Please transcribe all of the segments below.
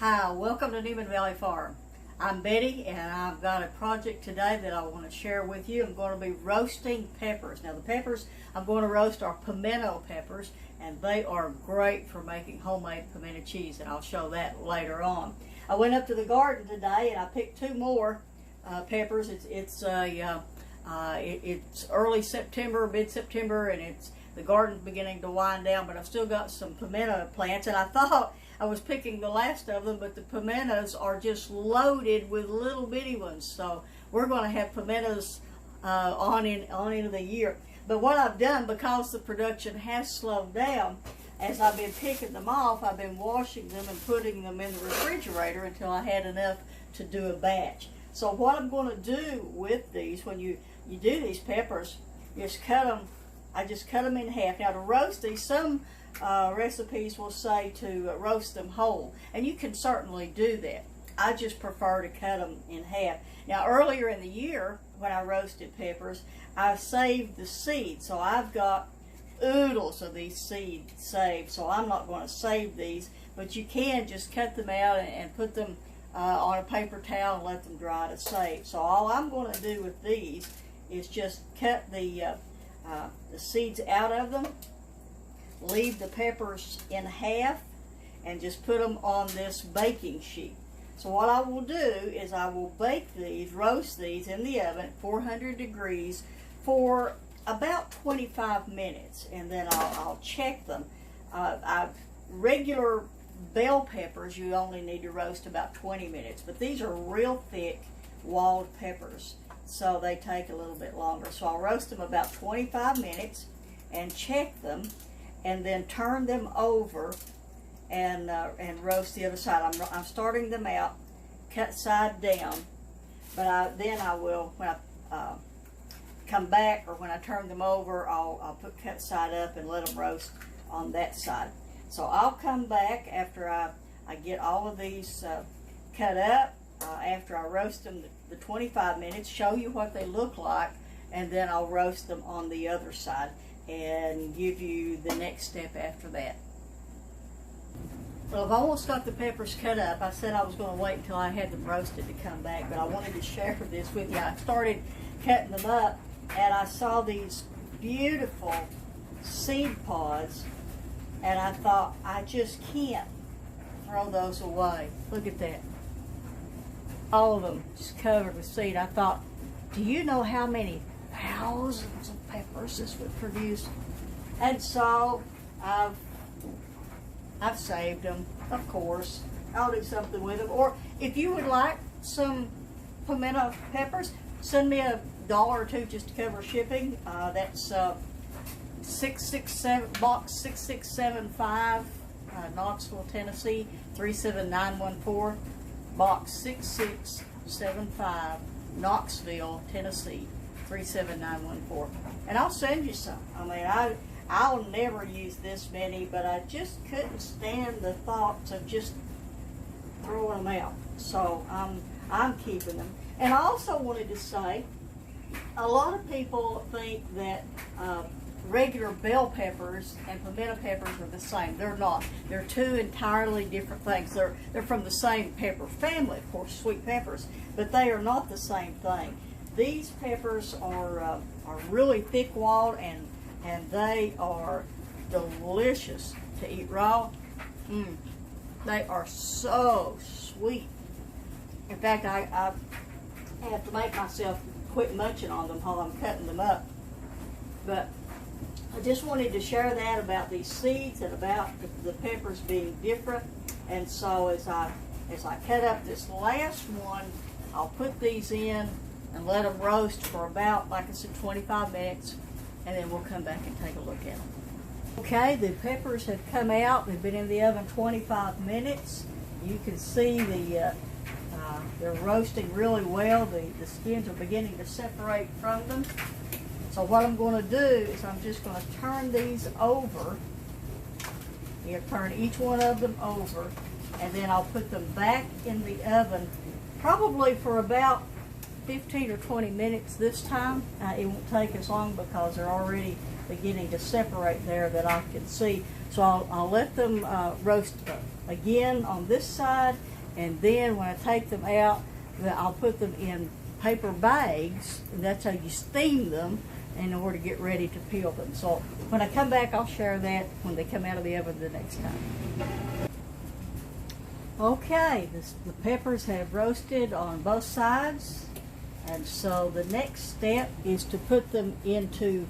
Hi, welcome to Newman Valley Farm. I'm Betty and I've got a project today that I want to share with you. I'm going to be roasting peppers. Now the peppers I'm going to roast are pimento peppers, and they are great for making homemade pimento cheese, and I'll show that later on. I went up to the garden today and I picked two more peppers. It's early September, mid-September, and the garden's beginning to wind down, but I've still got some pimento plants, and I thought I was picking the last of them, but the pimentos are just loaded with little bitty ones. So we're going to have pimentos on into the year. But what I've done, because the production has slowed down, as I've been picking them off, I've been washing them and putting them in the refrigerator until I had enough to do a batch. So what I'm going to do with these, when you do these peppers, just I just cut them in half. Now to roast these, some recipes will say to roast them whole, and you can certainly do that. I just prefer to cut them in half. Now earlier in the year when I roasted peppers, I saved the seeds, so I've got oodles of these seeds saved, so I'm not going to save these, but you can just cut them out and put them on a paper towel and let them dry to save. So all I'm going to do with these is just cut the seeds out of them, leave the peppers in half, and just put them on this baking sheet. So what I will do is I will bake these, roast these in the oven at 400 degrees for about 25 minutes, and then I'll check them. Regular bell peppers you only need to roast about 20 minutes, but these are real thick walled peppers, so they take a little bit longer. So I'll roast them about 25 minutes and check them, and then turn them over and roast the other side. I'm starting them out cut side down, but then I will, when I come back, or when I turn them over, I'll put cut side up and let them roast on that side. So I'll come back after I get all of these cut up, after I roast them the 25 minutes, show you what they look like, and then I'll roast them on the other side and give you the next step after that. Well, I've almost got the peppers cut up. I said I was going to wait until I had them roasted to come back, but I wanted to share this with you. I started cutting them up, and I saw these beautiful seed pods, and I thought, I just can't throw those away. Look at that. All of them just covered with seed. I thought, do you know how many thousands of peppers this would produce? And so I've saved them, of course. I'll do something with them. Or if you would like some pimento peppers, send me $1 or $2 just to cover shipping. That's 667 box 6675, Knoxville, Tennessee 37914. Box 6675, Knoxville, Tennessee 37914. And I'll send you some. I mean, I'll never use this many, but I just couldn't stand the thoughts of just throwing them out. So I'm keeping them. And I also wanted to say, a lot of people think that regular bell peppers and pimento peppers are the same. They're not. They're two entirely different things. They're from the same pepper family, of course, sweet peppers, but they are not the same thing. These peppers are really thick walled, and they are delicious to eat raw. They are so sweet. In fact, I have to make myself quit munching on them while I'm cutting them up. But I just wanted to share that about these seeds and about the peppers being different. And so as I cut up this last one, I'll put these in and let them roast for about, like I said, 25 minutes, and then we'll come back and take a look at them. Okay, the peppers have come out. They've been in the oven 25 minutes. You can see they're roasting really well. The skins are beginning to separate from them. So what I'm going to do is I'm just going to turn these over. You turn each one of them over, and then I'll put them back in the oven, probably for about 15 or 20 minutes this time. It won't take as long because they're already beginning to separate there that I can see. So I'll let them roast again on this side, and then when I take them out, I'll put them in paper bags, and that's how you steam them in order to get ready to peel them. So when I come back, I'll share that when they come out of the oven the next time. Okay, the peppers have roasted on both sides, and so the next step is to put them into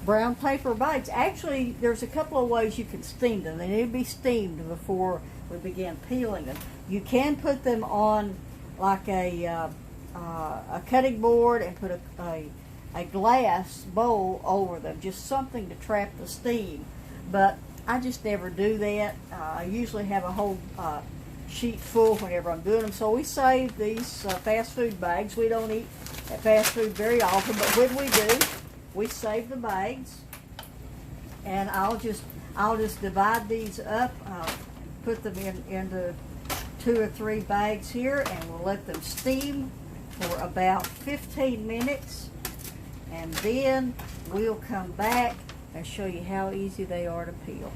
brown paper bags. Actually, there's a couple of ways you can steam them. They need to be steamed before we begin peeling them. You can put them on like a cutting board and put a glass bowl over them, just something to trap the steam. But I just never do that. I usually have a whole sheet full whenever I'm doing them. So we save these fast food bags. We don't eat at fast food very often, but when we do, we save the bags. And I'll just divide these up, put them into 2 or 3 bags here, and we'll let them steam for about 15 minutes. And then we'll come back and show you how easy they are to peel.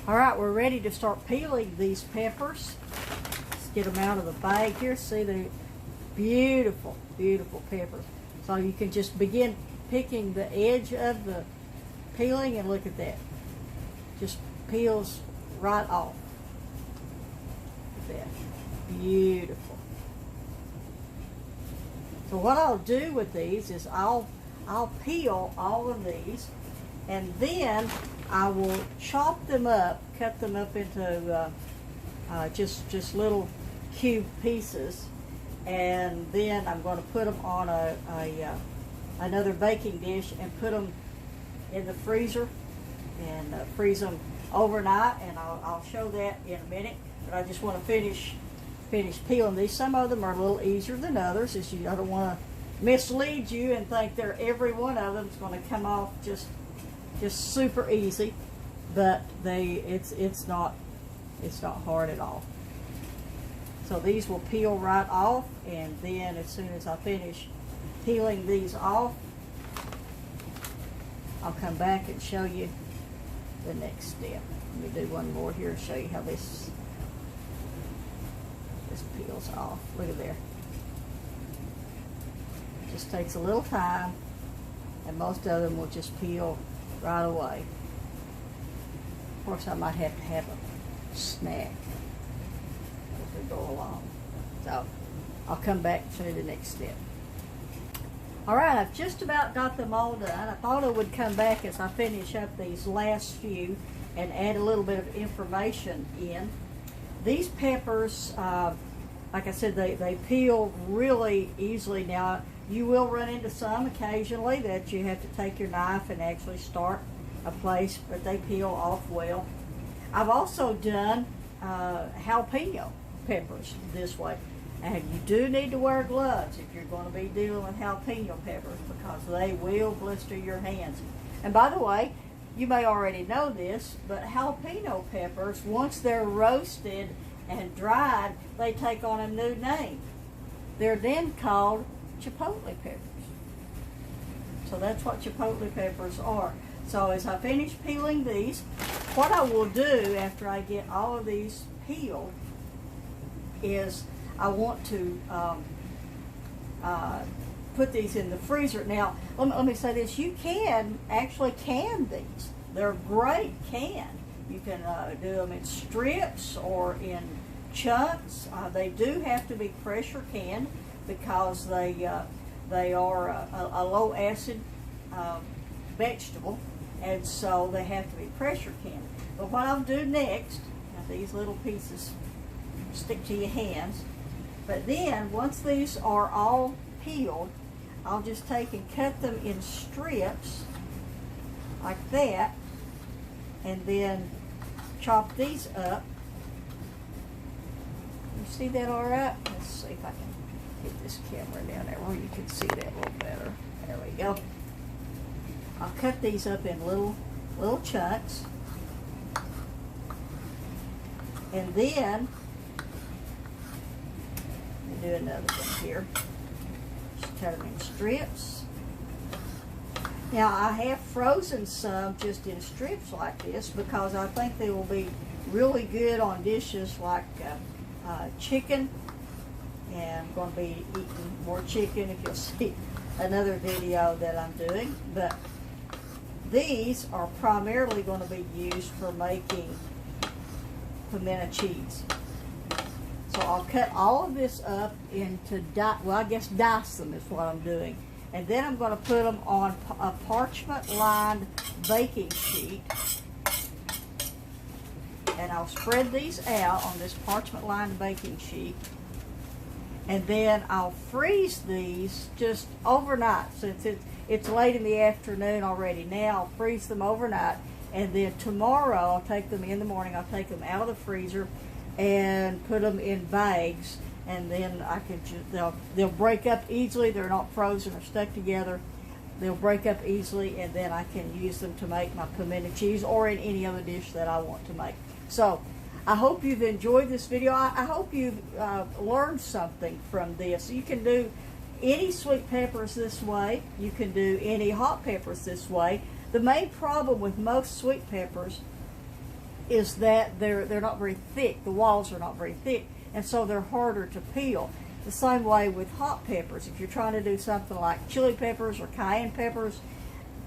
All right, we're ready to start peeling these peppers. Let's get them out of the bag here. See, they're beautiful, beautiful peppers. So you can just begin picking the edge of the peeling, and look at that. Just peels right off. Look at that. Beautiful. So what I'll do with these is I'll peel all of these, and then I will chop them up, cut them up into just little cube pieces, and then I'm going to put them on another baking dish and put them in the freezer and freeze them overnight, and I'll show that in a minute. But I just want to finish peeling these. Some of them are a little easier than others. I don't want to mislead you and think every one of them is going to come off just super easy, but it's not hard at all. So these will peel right off, and then as soon as I finish peeling these off, I'll come back and show you the next step. Let me do one more here and show you how this peels off. Look at there. It just takes a little time, and most of them will just peel right away. Of course, I might have to have a snack as we go along. So I'll come back to the next step. All right, I've just about got them all done. I thought I would come back as I finish up these last few and add a little bit of information in. These peppers, like I said, they peel really easily. Now, you will run into some occasionally that you have to take your knife and actually start a place, but they peel off well. I've also done jalapeno peppers this way. And you do need to wear gloves if you're going to be dealing with jalapeno peppers, because they will blister your hands. And by the way, you may already know this, but jalapeno peppers, once they're roasted and dried, they take on a new name. They're then called chipotle peppers. So that's what chipotle peppers are. So as I finish peeling these, what I will do after I get all of these peeled is I want to put these in the freezer. Now, let me say this. You can actually can these. They're great canned. You can do them in strips or in chunks. They do have to be pressure canned because they are a low acid vegetable, and so they have to be pressure canned. But what I'll do next, now these little pieces stick to your hands, but then once these are all peeled, I'll just take and cut them in strips like that, and then chop these up. You see that all right? Let's see if I can get this camera down there where you can see that a little better. There we go. I'll cut these up in little chunks, and then do another one here. Just cut them in strips. Now I have frozen some just in strips like this because I think they will be really good on dishes like chicken. And I'm going to be eating more chicken if you'll see another video that I'm doing. But these are primarily going to be used for making pimento cheese. So I'll cut all of this up into, dice them is what I'm doing. And then I'm going to put them on a parchment-lined baking sheet. And I'll spread these out on this parchment-lined baking sheet. And then I'll freeze these just overnight. Since it's late in the afternoon already now, I'll freeze them overnight. And then tomorrow, I'll take them in the morning, I'll take them out of the freezer and put them in bags. And then I can they'll break up easily. They're not frozen or stuck together. They'll break up easily, and then I can use them to make my pimento cheese or in any other dish that I want to make. So I hope you've enjoyed this video. I hope you've learned something from this. You can do any sweet peppers this way. You can do any hot peppers this way. The main problem with most sweet peppers is that they're not very thick. The walls are not very thick, and so they're harder to peel. The same way with hot peppers. If you're trying to do something like chili peppers or cayenne peppers,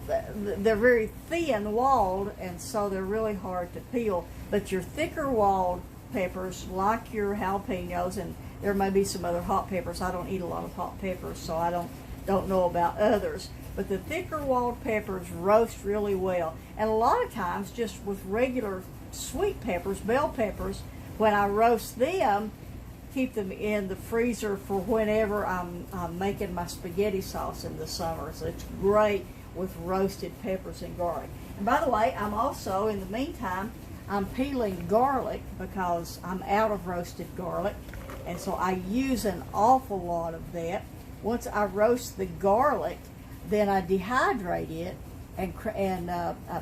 they're very thin walled, and so they're really hard to peel. But your thicker walled peppers, like your jalapenos, and there may be some other hot peppers. I don't eat a lot of hot peppers, so I don't know about others. But the thicker walled peppers roast really well. And a lot of times, just with regular sweet peppers, bell peppers, when I roast them, keep them in the freezer for whenever I'm making my spaghetti sauce in the summer. So it's great with roasted peppers and garlic. And by the way, I'm also, in the meantime, I'm peeling garlic because I'm out of roasted garlic. And so I use an awful lot of that. Once I roast the garlic, then I dehydrate it and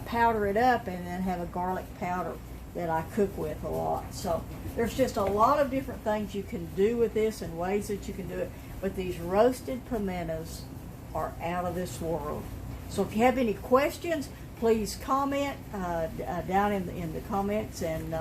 powder it up, and then have a garlic powder that I cook with a lot. So there's just a lot of different things you can do with this and ways that you can do it. But these roasted pimentos are out of this world. So if you have any questions, please comment down in the comments, and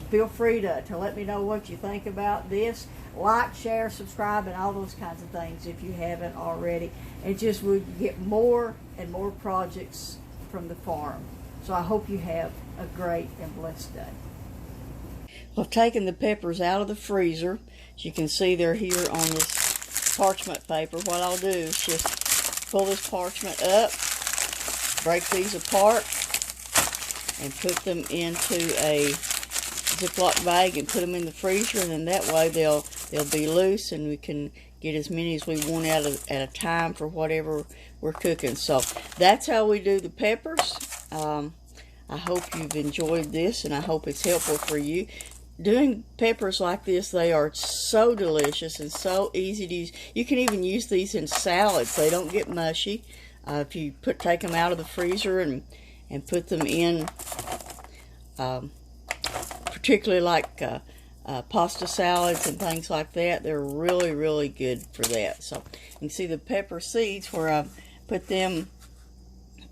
feel free to let me know what you think about this. Like, share, subscribe, and all those kinds of things if you haven't already. And just we get more and more projects from the farm. So I hope you have a great and blessed day. Well, I've taken the peppers out of the freezer. As you can see, they're here on this parchment paper. What I'll do is just pull this parchment up, break these apart, and put them into a Ziploc bag and put them in the freezer, and then that way they'll be loose, and we can get as many as we want at a time for whatever we're cooking. So that's how we do the peppers. I hope you've enjoyed this, and I hope it's helpful for you. Doing peppers like this, they are so delicious and so easy to use. You can even use these in salads. They don't get mushy. If you take them out of the freezer and put them in, particularly like pasta salads and things like that, they're really, really good for that. So you can see the pepper seeds where I put them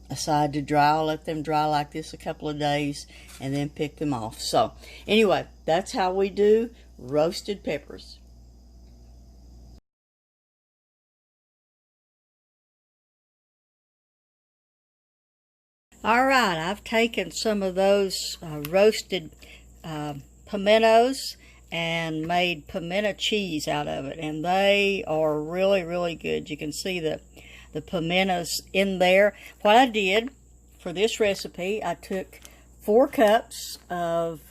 aside to dry. I'll let them dry like this a couple of days and then pick them off. So anyway, that's how we do roasted peppers. All right, I've taken some of those roasted pimentos and made pimento cheese out of it, and they are really, really good. You can see the pimentos in there. What I did for this recipe, I took 4 cups of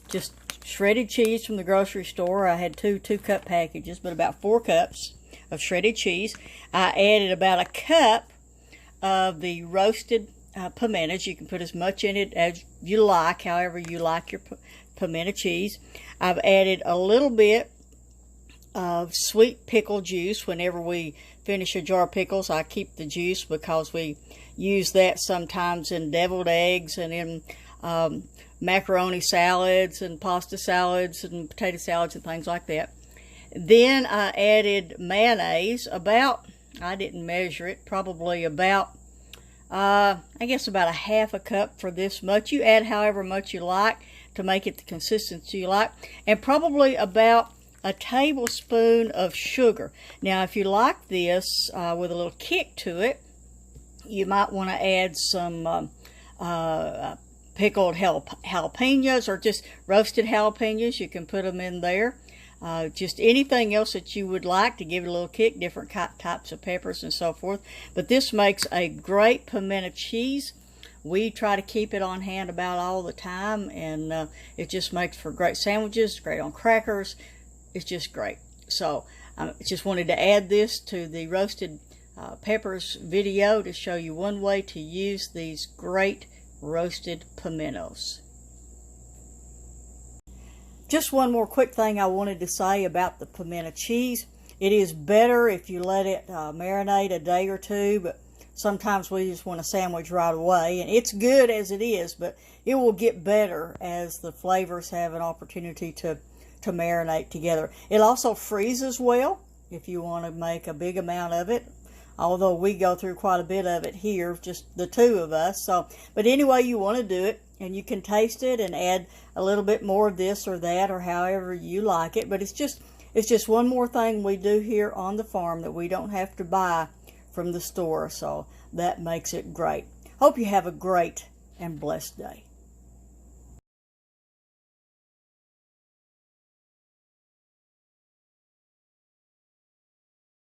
just shredded cheese from the grocery store. I had two 2-cup packages, but about 4 cups of shredded cheese. I added about a cup of the roasted pimentos. You can put as much in it as you like, however you like your pimento cheese. I've added a little bit of sweet pickle juice. Whenever we finish a jar of pickles, I keep the juice because we use that sometimes in deviled eggs and in macaroni salads and pasta salads and potato salads and things like that. Then I added mayonnaise, about, I didn't measure it, probably about, I guess about a half a cup for this much. You add however much you like to make it the consistency you like. And probably about a tablespoon of sugar. Now, if you like this with a little kick to it, you might want to add some pickled jalapenos, or just roasted jalapenos. You can put them in there. Just anything else that you would like to give it a little kick, different types of peppers and so forth. But this makes a great pimento cheese. We try to keep it on hand about all the time, and it just makes for great sandwiches, great on crackers. It's just great. So I just wanted to add this to the roasted peppers video to show you one way to use these great roasted pimentos. Just one more quick thing I wanted to say about the pimento cheese. It is better if you let it marinate a day or two, but sometimes we just want a sandwich right away. And it's good as it is, but it will get better as the flavors have an opportunity to marinate together. It also freezes well if you want to make a big amount of it, although we go through quite a bit of it here, just the two of us. So, but anyway you want to do it, and you can taste it and add a little bit more of this or that, or however you like it. But it's just one more thing we do here on the farm that we don't have to buy from the store, so that makes it great. Hope you have a great and blessed day.